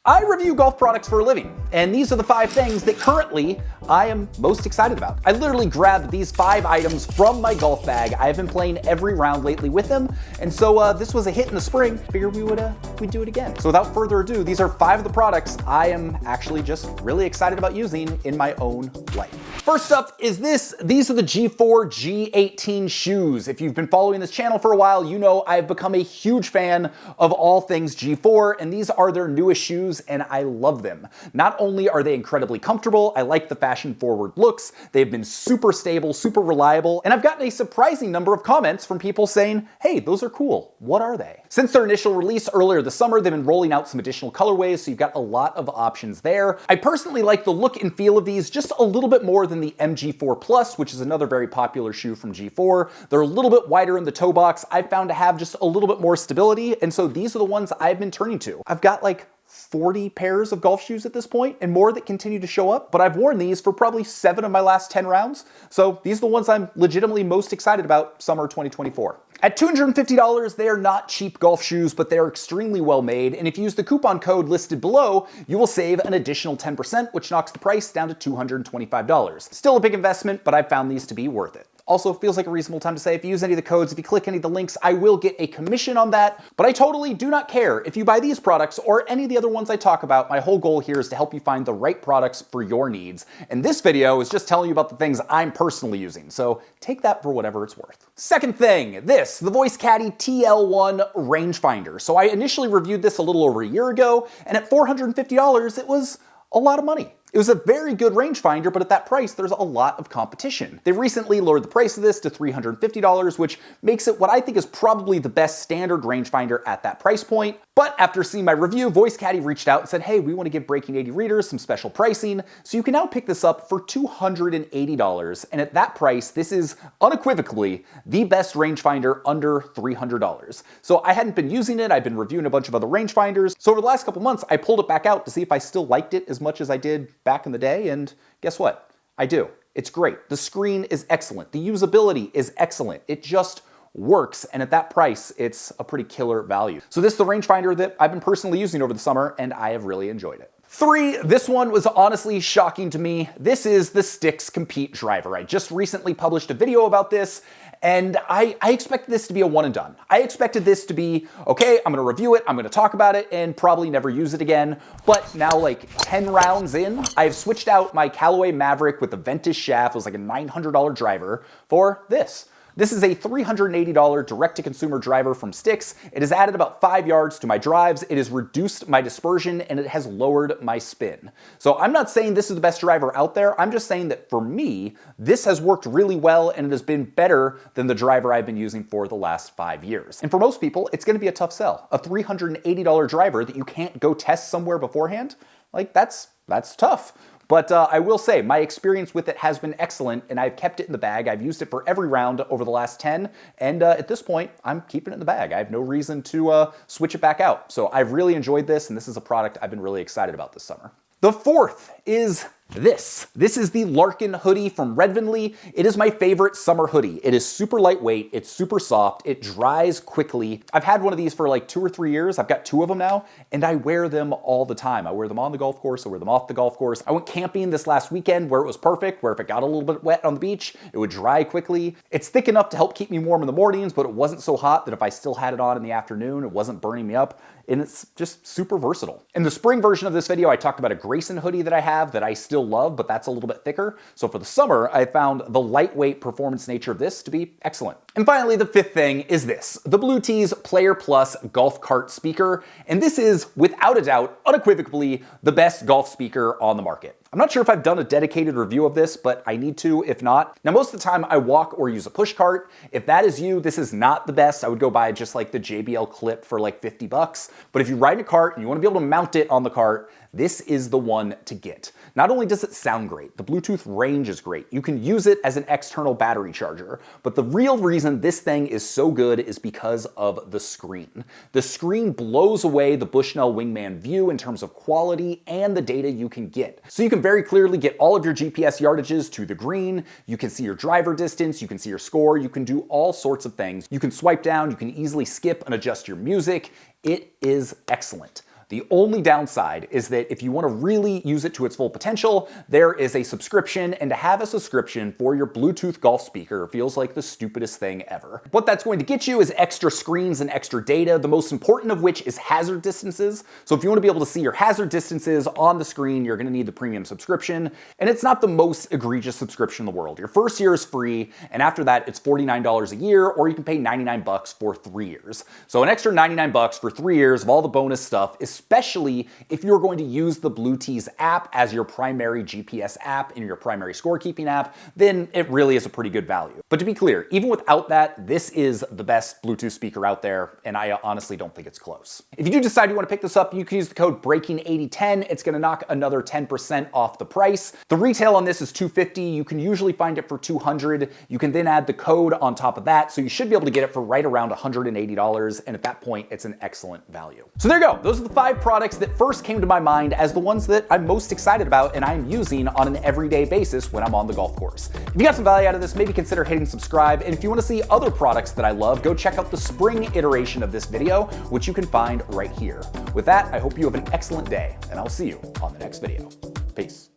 I review golf products for a living, and these are the 5 things that currently I am most excited about. I literally grabbed these 5 items from my golf bag. I have been playing every round lately with them, and so this was a hit in the spring. Figured we'd do it again. So without further ado, these are 5 of the products I am actually just really excited about using in my own life. First up is this. These are the G4 G18 shoes. If you've been following this channel for a while, you know I've become a huge fan of all things G4, and these are their newest shoes, and I love them. Not only are they incredibly comfortable, I like the fashion-forward looks, they've been super stable, super reliable, and I've gotten a surprising number of comments from people saying, hey, those are cool. What are they? Since their initial release earlier this summer, they've been rolling out some additional colorways, so you've got a lot of options there. I personally like the look and feel of these just a little bit more than the MG4 Plus, which is another very popular shoe from G4. They're a little bit wider in the toe box. I've found to have just a little bit more stability, and so these are the ones I've been turning to. I've got like 40 pairs of golf shoes at this point, and more that continue to show up, but I've worn these for probably 7 of my last 10 rounds, so these are the ones I'm legitimately most excited about summer 2024. At $250, they are not cheap golf shoes, but they are extremely well made, and if you use the coupon code listed below, you will save an additional 10%, which knocks the price down to $225. Still a big investment, but I've found these to be worth it. Also, feels like a reasonable time to say, if you use any of the codes, if you click any of the links, I will get a commission on that, but I totally do not care if you buy these products or any of the other ones I talk about. My whole goal here is to help you find the right products for your needs, and this video is just telling you about the things I'm personally using, so take that for whatever it's worth. Second thing, the Voice Caddy TL1 rangefinder. So I initially reviewed this a little over a year ago, and at $450, it was a lot of money. It was a very good rangefinder, but at that price, there's a lot of competition. They recently lowered the price of this to $350, which makes it what I think is probably the best standard rangefinder at that price point. But after seeing my review, Voice Caddy reached out and said, hey, we want to give Breaking 80 readers some special pricing, so you can now pick this up for $280. And at that price, this is unequivocally the best rangefinder under $300. So I hadn't been using it. I've been reviewing a bunch of other rangefinders. So over the last couple months, I pulled it back out to see if I still liked it as much as I did back in the day, and guess what? I do. It's great. The screen is excellent. The usability is excellent. It just works, and at that price, it's a pretty killer value. So this is the rangefinder that I've been personally using over the summer, and I have really enjoyed it. 3, this one was honestly shocking to me. This is the Sticks Compete driver. I just recently published a video about this, and I expected this to be a one and done. I expected this to be, okay, I'm gonna review it, I'm gonna talk about it, and probably never use it again. But now, like 10 rounds in, I've switched out my Callaway Maverick with the Ventus shaft. It was like a $900 driver for this. This is a $380 direct-to-consumer driver from Sticks. It has added about 5 yards to my drives, it has reduced my dispersion, and it has lowered my spin. So I'm not saying this is the best driver out there, I'm just saying that for me, this has worked really well, and it has been better than the driver I've been using for the last 5 years. And for most people, it's gonna be a tough sell. A $380 driver that you can't go test somewhere beforehand, like that's tough. But I will say, my experience with it has been excellent, and I've kept it in the bag. I've used it for every round over the last 10, and at this point, I'm keeping it in the bag. I have no reason to switch it back out. So I've really enjoyed this, and this is a product I've been really excited about this summer. The 4th is this. This is the Larkin hoodie from Redvinly. It is my favorite summer hoodie. It is super lightweight, it's super soft, it dries quickly. I've had one of these for like 2 or 3 years. I've got 2 of them now, and I wear them all the time. I wear them on the golf course, I wear them off the golf course. I went camping this last weekend where it was perfect, where if it got a little bit wet on the beach, it would dry quickly. It's thick enough to help keep me warm in the mornings, but it wasn't so hot that if I still had it on in the afternoon, it wasn't burning me up. And it's just super versatile. In the spring version of this video, I talked about a Grayson hoodie that I have that I still love, but that's a little bit thicker. So for the summer, I found the lightweight performance nature of this to be excellent. And finally, the 5th thing is this, the Bluetooth Player Plus golf cart speaker. And this is, without a doubt, unequivocally, the best golf speaker on the market. I'm not sure if I've done a dedicated review of this, but I need to if not. Now, most of the time I walk or use a push cart. If that is you, this is not the best. I would go buy just like the JBL Clip for like 50 bucks. But if you ride a cart and you want to be able to mount it on the cart, this is the one to get. Not only does it sound great, the Bluetooth range is great. You can use it as an external battery charger, but the real reason this thing is so good is because of the screen. The screen blows away the Bushnell Wingman view in terms of quality and the data you can get. So you can very clearly get all of your GPS yardages to the green, you can see your driver distance, you can see your score, you can do all sorts of things. You can swipe down, you can easily skip and adjust your music. It is excellent. The only downside is that if you want to really use it to its full potential, there is a subscription, and to have a subscription for your Bluetooth golf speaker feels like the stupidest thing ever. What that's going to get you is extra screens and extra data, the most important of which is hazard distances. So if you want to be able to see your hazard distances on the screen, you're going to need the premium subscription. And it's not the most egregious subscription in the world. Your first year is free, and after that, it's $49 a year, or you can pay $99 for 3 years. So an extra $99 for 3 years of all the bonus stuff, especially if you're going to use the BlueTees app as your primary GPS app and your primary scorekeeping app, then it really is a pretty good value. But to be clear, even without that, this is the best Bluetooth speaker out there, and I honestly don't think it's close. If you do decide you want to pick this up, you can use the code BREAKING8010. It's going to knock another 10% off the price. The retail on this is $250. You can usually find it for $200. You can then add the code on top of that, so you should be able to get it for right around $180, and at that point, it's an excellent value. So there you go. Those are the 5 products that first came to my mind as the ones that I'm most excited about and I'm using on an everyday basis when I'm on the golf course. If you got some value out of this, maybe consider hitting subscribe, and if you want to see other products that I love, go check out the spring iteration of this video, which you can find right here. With that, I hope you have an excellent day, and I'll see you on the next video. Peace.